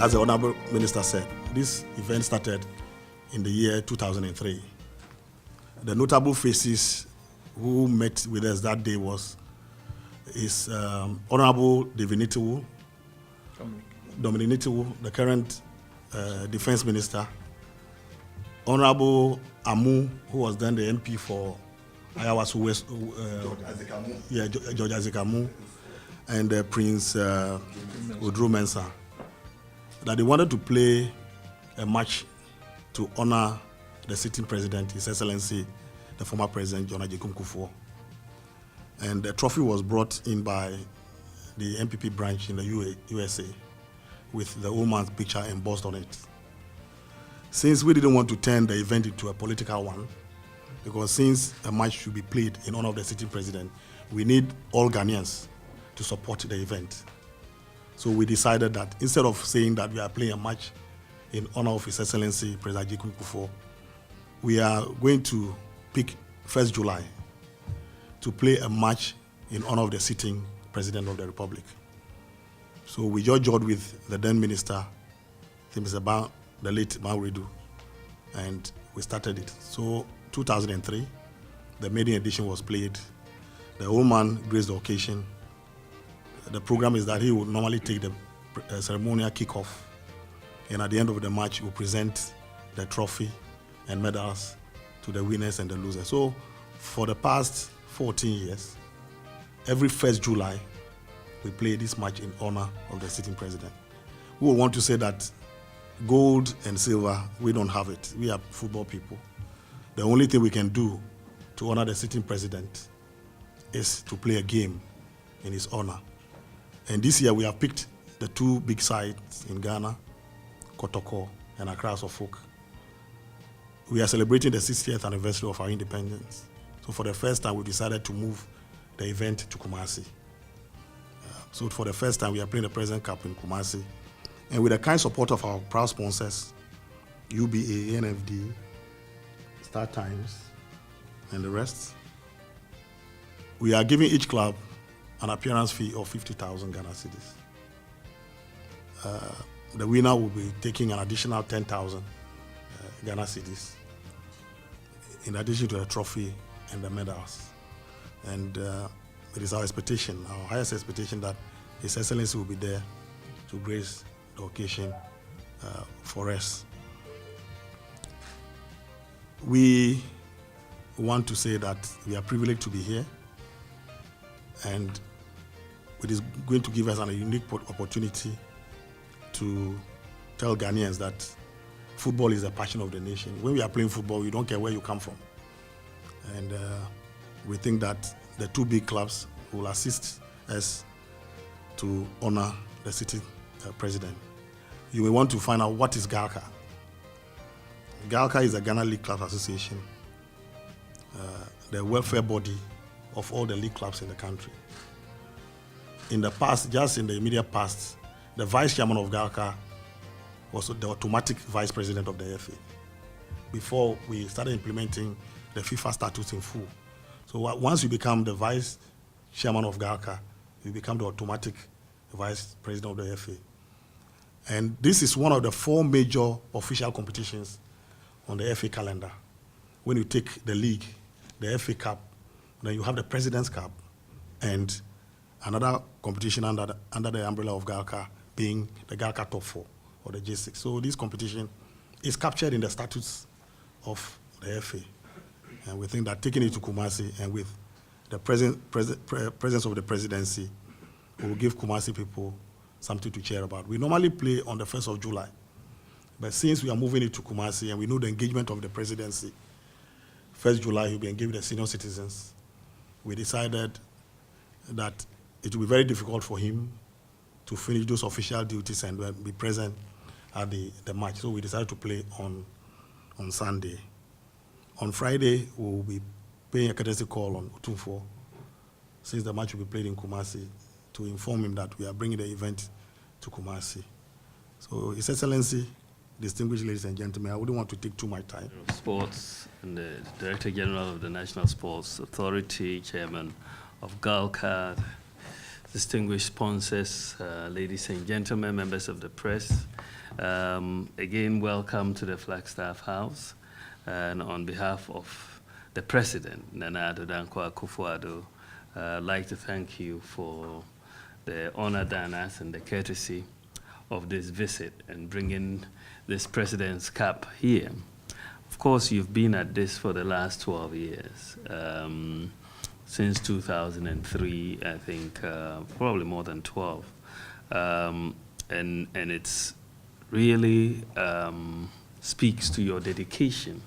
as the Honorable Minister said, this event started in the year 2003. The notable faces who met with us that day is Honorable Dominic Nitiwu, the current Defense Minister, Honorable Amu, who was then the MP for Ayawasu West, George Azikamu, and Prince Udru Mensah, that they wanted to play a match to honor the sitting president, His Excellency, the former President John Agyekum Kufuor. And the trophy was brought in by the MPP branch in the USA with the old man's picture embossed on it. Since we didn't want to turn the event into a political one, because since a match should be played in honor of the sitting president, we need all Ghanaians to support the event. So we decided that instead of saying that we are playing a match in honor of His Excellency President Agyekum Kufuor, we are going to pick 1st July to play a match in honor of the sitting President of the Republic. So we just joined with the then minister, the late Mauridu, and we started it. So 2003, the maiden edition was played. The old man graced the occasion. The program is that he would normally take the ceremonial kickoff, and at the end of the match, he will present the trophy and medals to the winners and the losers. So for the past 14 years, every 1st July, we play this match in honor of the sitting president. We will want to say that gold and silver, we don't have it. We are football people. The only thing we can do to honor the sitting president is to play a game in his honor. And this year we have picked the two big sides in Ghana, Kotoko and Accra House of Folk. We are celebrating the 60th anniversary of our independence. So for the first time, we decided to move the event to Kumasi. So for the first time, we are playing the President Cup in Kumasi. And with the kind support of our proud sponsors, UBA, NFD, Star Times, and the rest, we are giving each club an appearance fee of 50,000 Ghana cedis. The winner will be taking an additional 10,000 Ghana cedis, in addition to the trophy and the medals. And it is our expectation, our highest expectation, that His Excellency will be there to grace the occasion for us. We want to say that we are privileged to be here, and it is going to give us a unique opportunity to tell Ghanaians that football is a passion of the nation. When we are playing football, we don't care where you come from. And we think that the two big clubs will assist us to honor the sitting president. You may want to find out what is GHALCA. GHALCA is the Ghana League Clubs Association, the welfare body of all the league clubs in the country. In the past, just in the immediate past, the vice chairman of GHALCA was the automatic vice president of the FA before we started implementing the FIFA statutes in full. So once you become the vice chairman of GHALCA, you become the automatic vice president of the FA. And this is one of the 4 major official competitions on the FA calendar. When you take the league, the FA Cup, then you have the President's Cup, and another competition under the umbrella of GHALCA being the GHALCA Top 4 or the J6. So this competition is captured in the statutes of the FA. And we think that taking it to Kumasi and with the presence of the presidency, will give Kumasi people something to cheer about. We normally play on the 1st of July, but since we are moving it to Kumasi and we know the engagement of the presidency, 1st July will be engaged with the senior citizens, we decided that it will be very difficult for him to finish those official duties and be present at the match. So we decided to play on Sunday. On Friday, we will be paying a courtesy call on Otumfuo, since the match will be played in Kumasi, to inform him that we are bringing the event to Kumasi. So, His Excellency, distinguished ladies and gentlemen, I wouldn't want to take too much time. Sports and the Director General of the National Sports Authority, Chairman of GHALCA, distinguished sponsors, ladies and gentlemen, members of the press. Again, welcome to the Flagstaff House. And on behalf of the President, Nana Addo Dankwa Akufo-Addo, I'd like to thank you for the honor done us and the courtesy of this visit and bringing this President's Cup here. Of course, you've been at this for the last 12 years. Since 2003, I think, probably more than 12. And it's really speaks to your dedication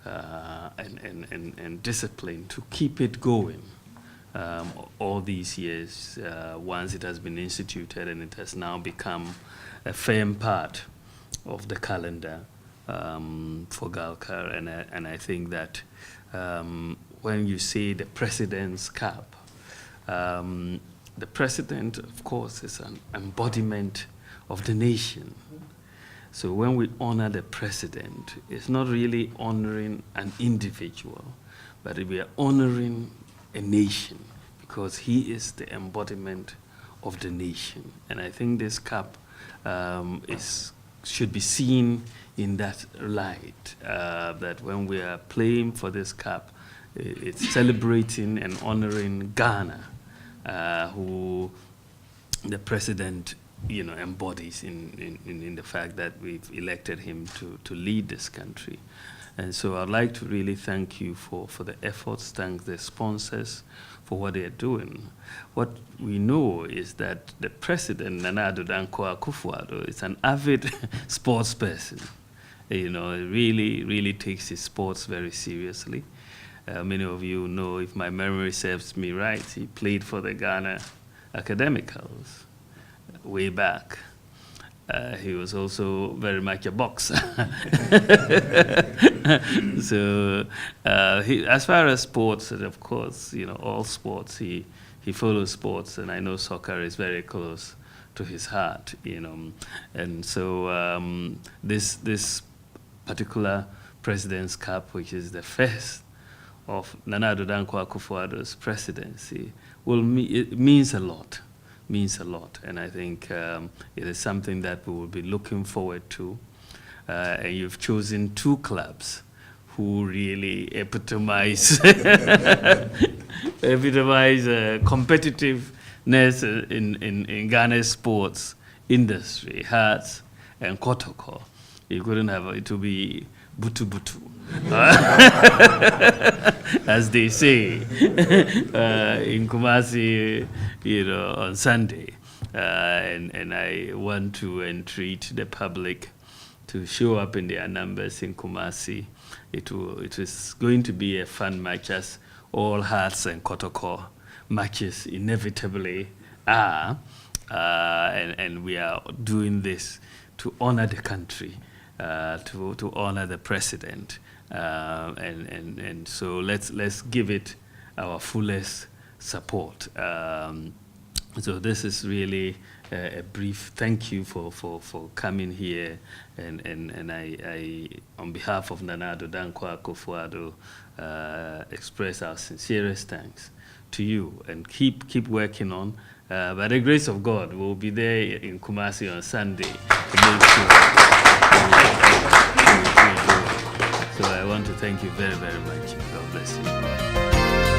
and discipline to keep it going all these years, once it has been instituted and it has now become a firm part of the calendar for GHALCA. And I think that when you say the President's Cup, the President, of course, is an embodiment of the nation. So when we honor the President, it's not really honoring an individual, but we are honoring a nation, because he is the embodiment of the nation. And I think this cup should be seen in that light, that when we are playing for this cup, it's celebrating and honoring Ghana, who the President embodies in the fact that we've elected him to lead this country. And so I'd like to really thank you for the efforts, thank the sponsors for what they're doing. What we know is that the President, Nana Addo Dankwa Akufo-Addo, is an avid sports person. He really takes his sports very seriously. Many of you know, if my memory serves me right, he played for the Ghana Academicals way back. He was also very much a boxer. So as far as sports, and of course, all sports, he follows sports, and I know soccer is very close to his heart, And so this particular President's Cup, which is the first of Nana Addo Dankwa Akufo-Addo's presidency, it means a lot. And I think it is something that we will be looking forward to. And you've chosen two clubs who really epitomize competitiveness in Ghana's sports industry, Hearts and Kotoko. You couldn't have it to be butu-butu. As they say in Kumasi, on Sunday. And I want to entreat the public to show up in their numbers in Kumasi. It is going to be a fun match, as all Hearts and Kotoko matches inevitably are. And we are doing this to honor the country, to honor the President. And so let's give it our fullest support. So this is really a brief thank you for coming here, and I on behalf of Nana Addo Dankwa Akufo-Addo, express our sincerest thanks to you, and keep working on. By the grace of God, we'll be there in Kumasi on Sunday to make sure. So I want to thank you very, very much. God bless you.